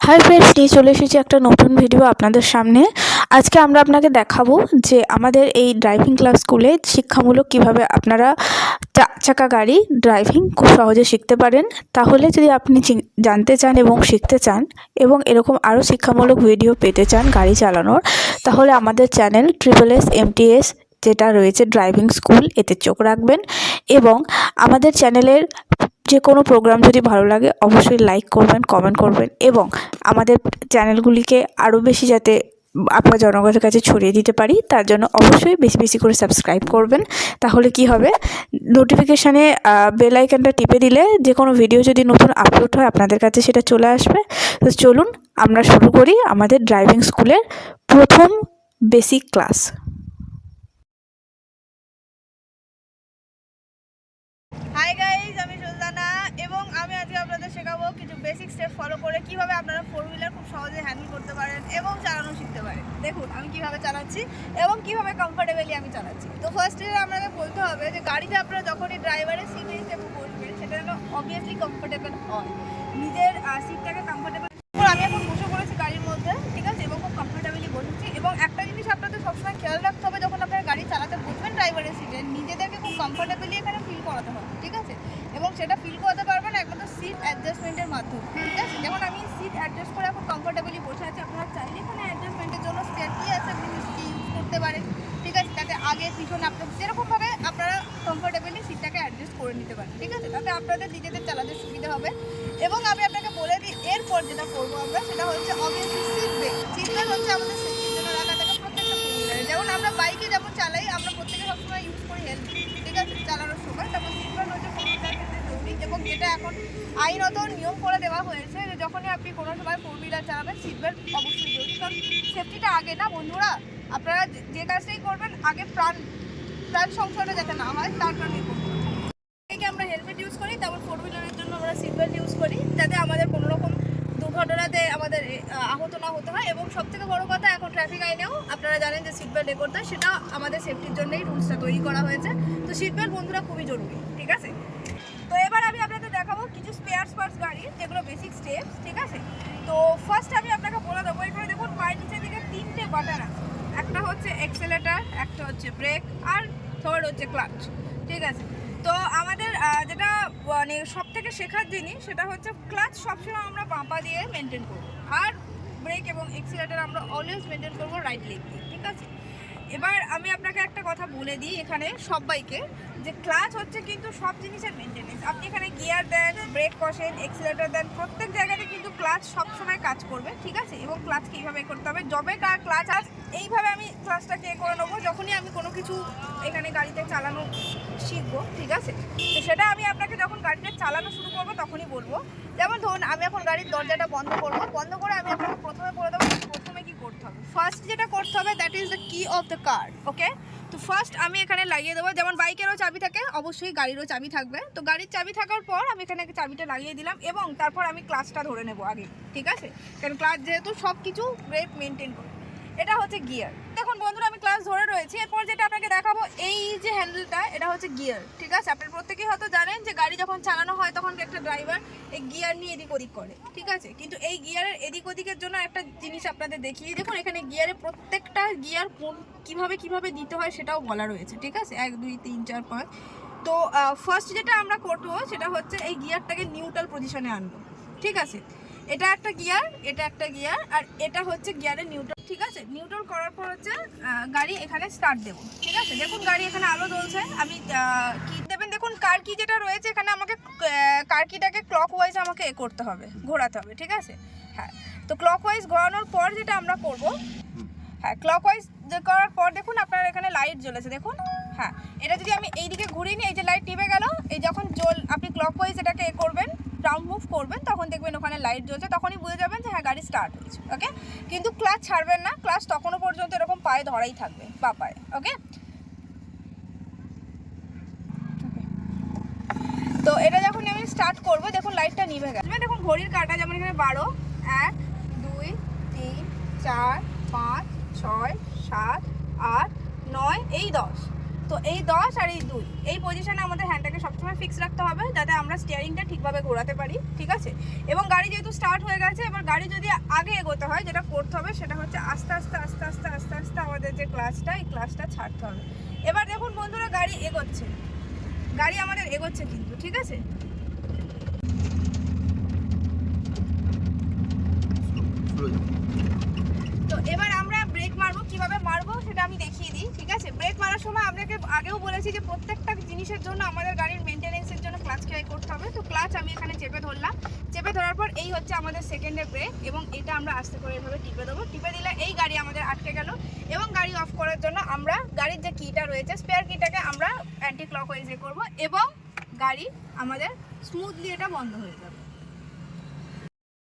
Hi friends, নিয়ে চলে এসেছি একটা নতুন ভিডিও আপনাদের সামনে। আজকে আমরা আপনাকে দেখাবো যে আমাদের এই ড্রাইভিং ক্লাস স্কুলে শিক্ষামূলক কিভাবে আপনারা চাকা গাড়ি ড্রাইভিং খুব সহজে শিখতে পারেন। তাহলে যদি আপনি জানতে চান এবং শিখতে চান এবং এরকম আরও শিক্ষামূলক ভিডিও পেতে চান গাড়ি চালানোর, তাহলে আমাদের চ্যানেল SSS যেটা রয়েছে ড্রাইভিং স্কুল, এতে চোখ রাখবেন। এবং আমাদের চ্যানেলের যে কোনো প্রোগ্রাম যদি ভালো লাগে অবশ্যই লাইক করবেন, কমেন্ট করবেন এবং আমাদের চ্যানেলগুলিকে আরও বেশি যাতে আপনার জনগণের কাছে ছড়িয়ে দিতে পারি তার জন্য অবশ্যই বেশি বেশি করে সাবস্ক্রাইব করবেন। তাহলে কি হবে, নোটিফিকেশানে বেল আইকনটা টিপে দিলে যে কোনো ভিডিও যদি নতুন আপলোড হয় আপনাদের কাছে সেটা চলে আসবে। তো চলুন আমরা শুরু করি আমাদের ড্রাইভিং স্কুলের প্রথম বেসিক ক্লাস। হাই গাইজ, আমি সুলতানা এবং আমি আজকে আপনাদের শেখাবো কিছু বেসিক স্টেপ ফলো করে কিভাবে আপনারা ফোর হুইলার খুব সহজে হ্যান্ডেল করতে পারেন এবং চালানো শিখতে পারেন। দেখুন আমি কিভাবে চালাচ্ছি এবং কিভাবে কমফোর্টেবলি আমি চালাচ্ছি। তো ফার্স্টে আপনাকে বলতে হবে যে গাড়িতে আপনারা যখনই ড্রাইভারের সিটে হিসেবে বসবেন সেটা যেন অবভিয়াসলি কমফোর্টেবল হয়, নিজের সিটটাকে কমফোর্টেবল। আমি এখন বসে পড়েছি গাড়ির মধ্যে, ঠিক আছে, এবং খুব কমফোর্টেবলি বসেছি। এবং একটা জিনিস আপনাদের সবসময় খেয়াল রাখতে হবে, যখন আপনারা গাড়ি চালাতে বসবেন ড্রাইভারের সিটে, নিজেদেরকে খুব কমফোর্টেবলি এখানে ফিল করাতে হবে, ঠিক আছে। এবং সেটা ফিল করতে পারবেন একমাত্র সিট অ্যাডজাস্টমেন্টের মাধ্যমে, ঠিক আছে। যেমন আমি সিট অ্যাডজাস্ট করে এখন কমফোর্টেবলি বসে আছি, আপনারা চাইলে এখানে অ্যাডজাস্টমেন্টের জন্য স্পেয়ার কি আছে আপনি ইউজ করতে পারেন, ঠিক আছে। তাতে আগে পিছনে আপনার যেরকমভাবে আপনারা কমফোর্টেবলি সিটটাকে অ্যাডজাস্ট করে নিতে পারেন, ঠিক আছে। তাতে আপনাদের নিজেদের চালাতে সুবিধা হবে। এবং আমি আপনাকে বলে দিই এরপর যেটা করবো আমরা, সেটা হচ্ছে obviously seat belt. Seat belt হচ্ছে আমাদের সেফটির জন্য রাখা থাকে প্রত্যেকটা ফোর হুইলারে। যেমন আমরা বাইকে যেমন চালাই, আমরা প্রত্যেকে সবসময় ইউজ করি হেলমেট, ঠিক আছে, চালানোর সময়। তারপর সিট বেল্ট হচ্ছে ফোর হুইলার ক্ষেত্রে জরুরি এবং যেটা এখন আইনত নিয়ম করে দেওয়া হয়েছে যে যখনই আপনি কোনো সময় ফোর হুইলার চালাবেন সিট বেল্ট অবশ্যই জরুরি। কারণ সেফটিটা আগে না বন্ধুরা, আপনারা যে কাজটাই করবেন আগে প্রাণ সংশয়টা যাতে না হয় তার কারণে করবেন। আমরা হেলমেট ইউজ করি, তারপর ফোর হুইলারের জন্য আমরা সিট বেল্ট ইউজ করি যাতে আমাদের কোনো রকম দুর্ঘটনাতে আমাদের আহত না হতে হয়। এবং সবথেকে বড় কথা, এখন ট্রাফিক আইনেও আপনারা জানেন যে সিট বেল্ট করতে হয়, সেটা আমাদের সেফটির জন্যই রুলসটা তৈরি করা হয়েছে। তো সিট বেল্ট বন্ধুরা খুবই জরুরি, ঠিক আছে। তো এবার আমি আপনাদের দেখাবো কিছু স্পেয়ার পার্টস গাড়ির, যেগুলো বেসিক স্টেপস, ঠিক আছে। তো ফার্স্ট আমি আপনাকে বলে দেবো, এখানে দেখুন পায়ের নিচের দিকে 3টে বাটন আছে। একটা হচ্ছে এক্সেলেটার, একটা হচ্ছে ব্রেক, আর থার্ড হচ্ছে ক্লাচ, ঠিক আছে। তো আমাদের যেটা মানে সব থেকে শেখার জিনিস সেটা হচ্ছে ক্লাচ সবসময় আমরা বাঁ পা দিয়ে মেনটেন করবো, আর ব্রেক এবং এক্সিলারেটর আমরা অলওয়েজ মেনটেন করবো রাইট লেগ দিয়ে, ঠিক আছে। এবার আমি আপনাকে একটা কথা বলে দিই এখানে সবাইকে, যে ক্লাচ হচ্ছে কিন্তু সব জিনিসের মেনটেনেন্স। আপনি এখানে গিয়ার দেন, ব্রেক কষেন, এক্সিলারেটর দেন, প্রত্যেক জায়গাতে কিন্তু ক্লাচ সবসময় কাজ করবে, ঠিক আছে। এবং ক্লাচকে এইভাবে করতে হবে, যবে কার ক্লাচ আজ এইভাবে আমি ক্লাচটাকে করে নেবো যখনই আমি কোনো কিছু এখানে গাড়িতে চালানো শিখবো, ঠিক আছে। তো সেটা আমি আপনাকে যখন গাড়িটা চালানো শুরু করবো তখনই বলবো। যেমন ধরুন আমি এখন গাড়ির দরজাটা বন্ধ করবো, বন্ধ করে আমি আপনাকে প্রথমে বলে দেবো প্রথমে কি করতে হবে। ফার্স্ট যেটা করতে হবে দ্যাট ইজ দ্য কি অফ দ্য কার, ওকে। তো ফার্স্ট আমি এখানে লাগিয়ে দেবো, যেমন বাইকেরও চাবি থাকে অবশ্যই গাড়িরও চাবি থাকবে। তো গাড়ির চাবি থাকার পর আমি এখানে চাবিটা লাগিয়ে দিলাম এবং তারপর আমি ক্লাচটা ধরে নেবো আগে, ঠিক আছে। কারণ ক্লাচ যেহেতু সব কিছু ব্রেক মেনটেন করে, এটা হচ্ছে গিয়ার। দেখুন বন্ধুরা আমি ক্লাচ ধরে রয়েছি, এরপর যেটা আপনাকে দেখাবো এই যে হ্যান্ডেলটা, এটা হচ্ছে গিয়ার, ঠিক আছে। আপনারা প্রত্যেকেই হয়তো জানেন যে গাড়ি যখন চালানো হয় তখন একটা ড্রাইভার এই গিয়ার নিয়ে এদিক ওদিক করে, ঠিক আছে। কিন্তু এই গিয়ারের এদিক ওদিকের জন্য একটা জিনিস আপনাদের দেখিয়ে, দেখুন এখানে গিয়ারে প্রত্যেকটা গিয়ার কিভাবে দিতে হয় সেটাও বলা রয়েছে, ঠিক আছে। 1 2 3 4 5। তো ফার্স্ট যেটা আমরা করবো সেটা হচ্ছে এই গিয়ারটাকে নিউট্রাল পজিশনে আনবো, ঠিক আছে। এটা একটা গিয়ার, এটা একটা গিয়ার, আর এটা হচ্ছে গিয়ারের নিউট্রাল, ঠিক আছে। নিউট্রাল করার পর হচ্ছে গাড়ি এখানে স্টার্ট দেবো, ঠিক আছে। দেখুন গাড়ি এখানে আলো জ্বলছে, আমি কি দেবেন দেখুন কার কি যেটা রয়েছে এখানে, আমাকে কার কিটাকে ক্লকওয়াইজ আমাকে করতে হবে, ঘোরাতে হবে, ঠিক আছে। হ্যাঁ, তো ক্লকওয়াইজ ঘোরানোর পর যেটা আমরা করব, হ্যাঁ ক্লকওয়াইজ করার পর দেখুন আপনার এখানে লাইট জ্বলেছে, দেখুন। হ্যাঁ, এটা যদি আমি এইদিকে ঘুরিয়ে নিই, এই যে লাইট টিপে গেল, এই যখন আপনি ক্লকওয়াইজ এটাকে করবেন, রাউন্ড মুভ করবেন, তখন দেখবেন ওখানে লাইট জ্বলছে, তখনই বুঝে যাবেন যে হ্যাঁ গাড়ি স্টার্ট হয়েছে, ওকে। কিন্তু ক্লাচ ছাড়বেন না, ক্লাচ তখনও পর্যন্ত এরকম পায়ে ধরাই থাকবে, বা পায়ে, ওকে। তো এটা যখন আমি স্টার্ট করবো দেখুন লাইটটা নিভে গেছে, দেখুন ঘড়ির কাঁটা যেমন এখানে 12 1 2 3 4 5 6 7 8 9 এই 10। তো এই 10 আর এই 2 এই পজিশনে আমাদের হ্যান্ডটাকে সবসময় ফিক্স রাখতে হবে যাতে আমরা স্টিয়ারিংটা ঠিকভাবে ঘোরাতে পারি, ঠিক আছে। এবং গাড়ি যেহেতু স্টার্ট হয়ে গেছে, এবার গাড়ি যদি আগে এগোতে হয়। যেটা করতে হবে সেটা হচ্ছে আস্তে আস্তে আস্তে আস্তে আস্তে আস্তে আমাদের যে ক্লাচটা, এই ক্লাচটা ছাড়তে হবে। এবার দেখুন বন্ধুরা, গাড়ি এগোচ্ছে, গাড়ি আমাদের এগোচ্ছে কিন্তু, ঠিক আছে। তো এবার আমরা ব্রেক মারবো, কিভাবে মারবো সেটা আমি দেখিয়ে দিই, ঠিক আছে। ব্রেক মারার সময় আপনাকে আগেও বলেছি যে প্রত্যেকটা জিনিসের জন্য আমাদের গাড়ির মেনটেনেন্সের জন্য ক্লাচকে করতে হবে। তো ক্লাচ আমি এখানে চেপে ধরলাম, চেপে ধরার পর এই হচ্ছে আমাদের সেকেন্ডের ব্রেক, এবং এটা আমরা আস্তে করে এভাবে টিপে দেবো। টিপে দিলে এই গাড়ি আমাদের আটকে গেল, এবং গাড়ি অফ করার জন্য আমরা গাড়ির যে কিটা রয়েছে, স্পেয়ার কিটাকে আমরা অ্যান্টি ক্লকওয়াইজে করবো, এবং গাড়ি আমাদের স্মুথলি এটা বন্ধ হয়ে যাবে।